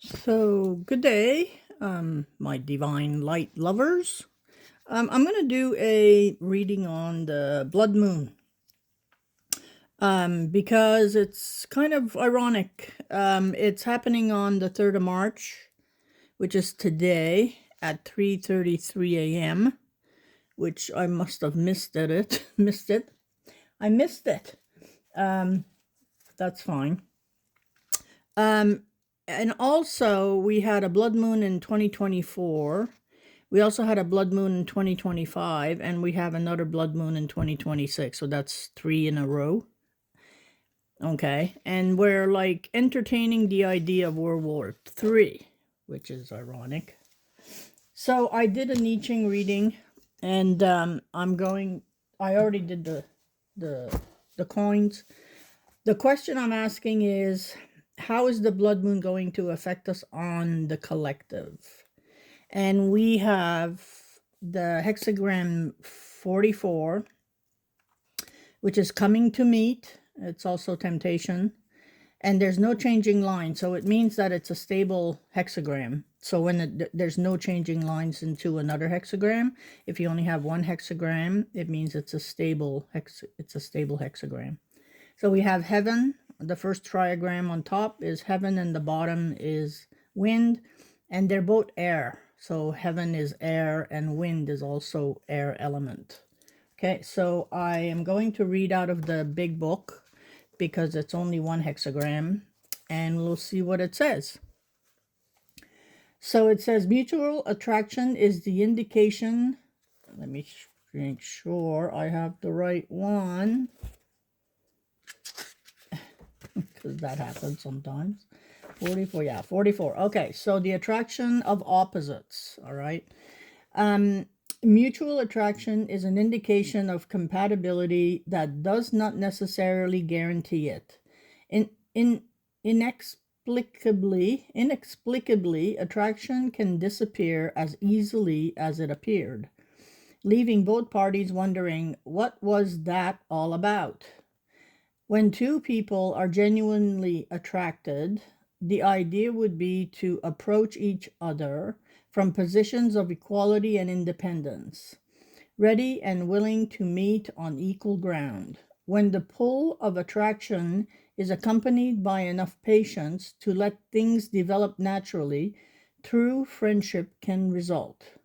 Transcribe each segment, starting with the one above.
So, good day, my divine light lovers. I'm going to do a reading on the blood moon because it's kind of ironic. It's happening on the 3rd of March, which is today at 3:33 a.m., which I must have missed it. missed it. I missed it. Um, that's fine. And also, we had a blood moon in 2024. We also had a blood moon in 2025, and we have another blood moon in 2026. So that's 3 in a row. Okay. And we're like entertaining the idea of World War III, which is ironic. So I did a I Ching reading, and I already did the coins. The question I'm asking is, how is the blood moon going to affect us on the collective? And we have the hexagram 44, which is coming to meet. It's also temptation. And there's no changing line. So it means that it's a stable hexagram. So when there's no changing lines into another hexagram, if you only have one hexagram, it means it's a stable hexagram. So we have heaven. The first triagram on top is heaven and the bottom is wind, and they're both air. So heaven is air and wind is also air element. Okay, so I am going to read out of the big book because it's only one hexagram, and we'll see what it says. So it says mutual attraction is the indication. Let me make sure I have the right one, because that happens sometimes. 44, yeah, 44. Okay, so the attraction of opposites, all right? Mutual attraction is an indication of compatibility that does not necessarily guarantee it. Inexplicably, attraction can disappear as easily as it appeared, leaving both parties wondering, what was that all about? When two people are genuinely attracted, the idea would be to approach each other from positions of equality and independence, ready and willing to meet on equal ground. When the pull of attraction is accompanied by enough patience to let things develop naturally, true friendship can result.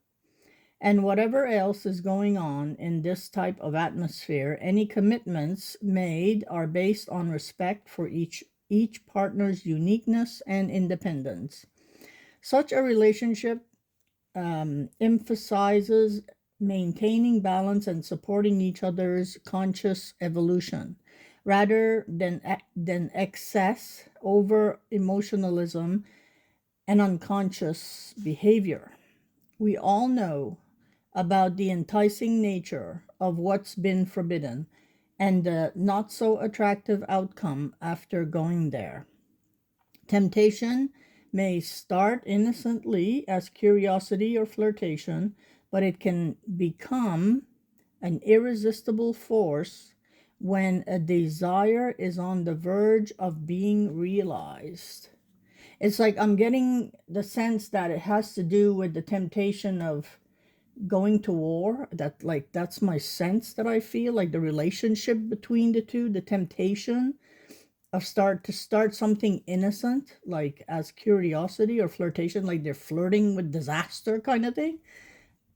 And whatever else is going on in this type of atmosphere, any commitments made are based on respect for each partner's uniqueness and independence. Such a relationship emphasizes maintaining balance and supporting each other's conscious evolution rather than excess over emotionalism and unconscious behavior. We all know about the enticing nature of what's been forbidden and the not so attractive outcome after going there. Temptation may start innocently as curiosity or flirtation, but it can become an irresistible force when a desire is on the verge of being realized. It's like I'm getting the sense that it has to do with the temptation of going to war. That's my sense that I feel like the relationship between the two, the temptation of start something innocent, like as curiosity or flirtation, like they're flirting with disaster kind of thing.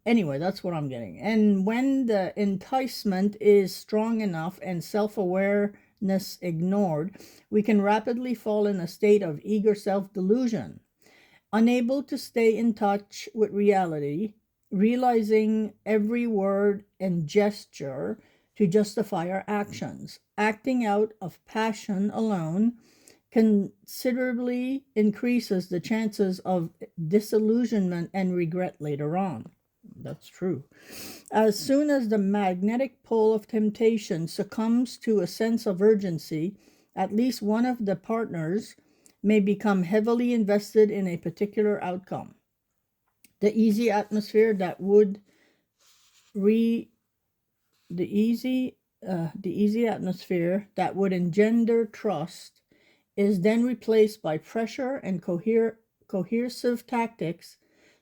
Anyway, that's what I'm getting. And when the enticement is strong enough and self-awareness ignored, we can rapidly fall in a state of eager self-delusion, unable to stay in touch with reality, realizing every word and gesture to justify our actions. Acting out of passion alone considerably increases the chances of disillusionment and regret later on. That's true. As soon as the magnetic pull of temptation succumbs to a sense of urgency, at least one of the partners may become heavily invested in a particular outcome. The easy atmosphere that would the easy atmosphere that would engender trust is then replaced by pressure and coercive tactics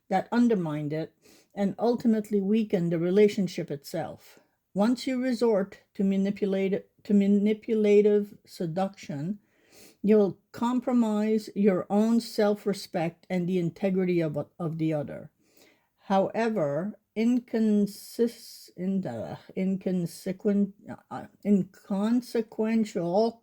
that undermine it and ultimately weaken the relationship itself. Once you resort to manipulative seduction, you'll compromise your own self-respect and the integrity of the other. However, inconsequential,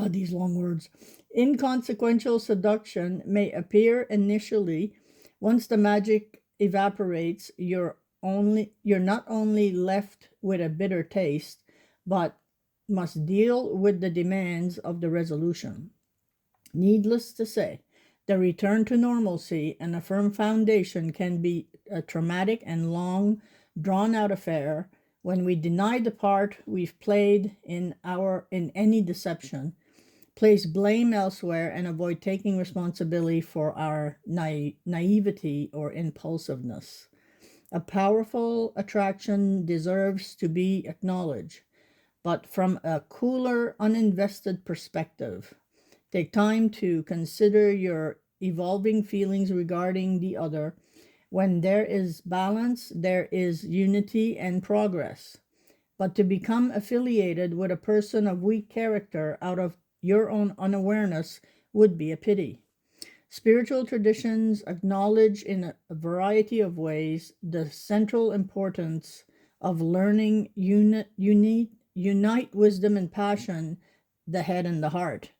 these long words, inconsequential seduction may appear initially. Once the magic evaporates, you're not only left with a bitter taste, but must deal with the demands of the resolution. Needless to say, the return to normalcy and a firm foundation can be a traumatic and long, drawn-out affair when we deny the part we've played in any deception, place blame elsewhere, and avoid taking responsibility for our naivety or impulsiveness. A powerful attraction deserves to be acknowledged, but from a cooler, uninvested perspective. Take time to consider your evolving feelings regarding the other. When there is balance, there is unity and progress. But to become affiliated with a person of weak character out of your own unawareness would be a pity. Spiritual traditions acknowledge in a variety of ways the central importance of learning unite wisdom and passion, the head and the heart.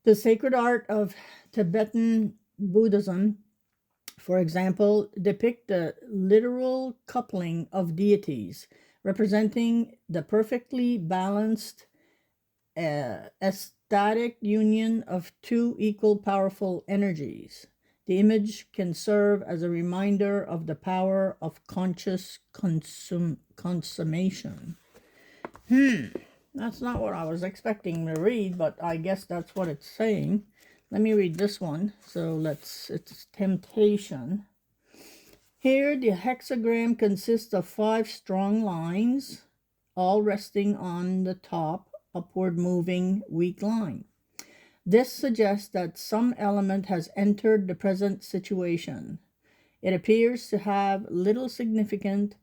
The sacred art of Tibetan Buddhism, for example, depict the literal coupling of deities, representing the perfectly balanced ecstatic union of two equal powerful energies. The image can serve as a reminder of the power of conscious consummation. That's not what I was expecting to read, but I guess that's what it's saying. Let me read this one. It's temptation. Here, the hexagram consists of 5 strong lines, all resting on the top, upward moving weak line. This suggests that some element has entered the present situation. It appears to have little significance,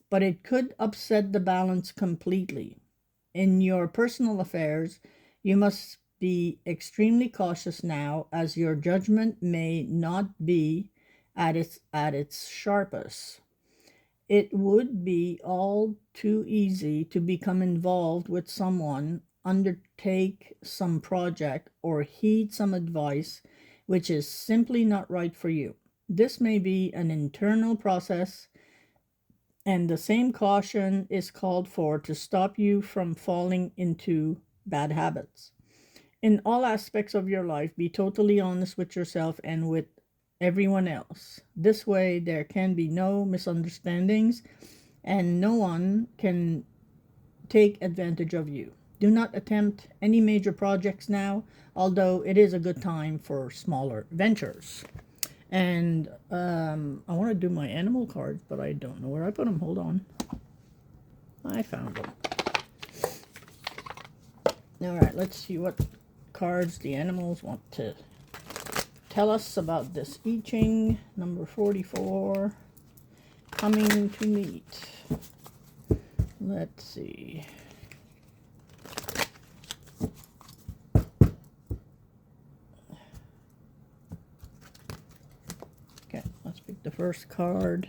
but it could upset the balance completely. In your personal affairs, you must be extremely cautious now, as your judgment may not be at its sharpest. It would be all too easy to become involved with someone, undertake some project, or heed some advice which is simply not right for you. This may be an internal process, and the same caution is called for to stop you from falling into bad habits. In all aspects of your life, be totally honest with yourself and with everyone else. This way, there can be no misunderstandings and no one can take advantage of you. Do not attempt any major projects now, although it is a good time for smaller ventures. And I want to do my animal cards, but I don't know where I put them. Hold on. I found them. All right, let's see what cards the animals want to tell us about this I Ching number 44, coming to meet. Let's see. Okay, let's pick the first card.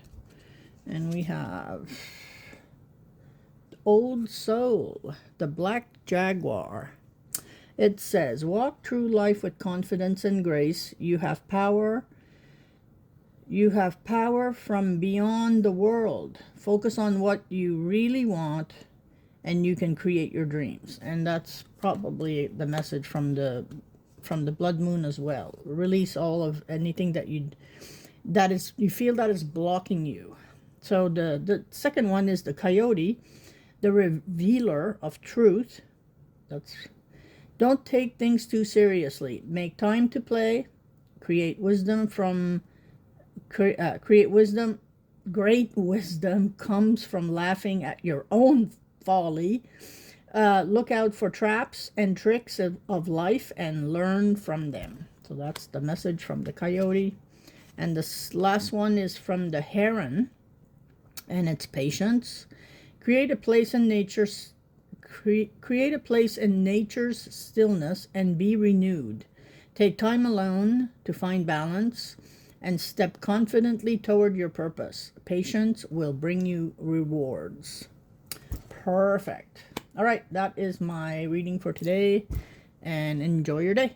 And we have Old Soul, the Black Jaguar. It says, walk through life with confidence and grace. You have power. You have power from beyond the world. Focus on what you really want, and you can create your dreams. And that's probably the message from the Blood Moon as well. Release all of anything that you feel that is blocking you. So the second one is the Coyote, the revealer of truth. Don't take things too seriously. Make time to play. Create wisdom. Great wisdom comes from laughing at your own folly. Look out for traps and tricks of life and learn from them. So that's the message from the coyote. And this last one is from the heron, and it's patience. Create a place in nature's create a place in nature's stillness and be renewed. Take time alone to find balance and step confidently toward your purpose. Patience will bring you rewards. Perfect. All right, that is my reading for today, and enjoy your day.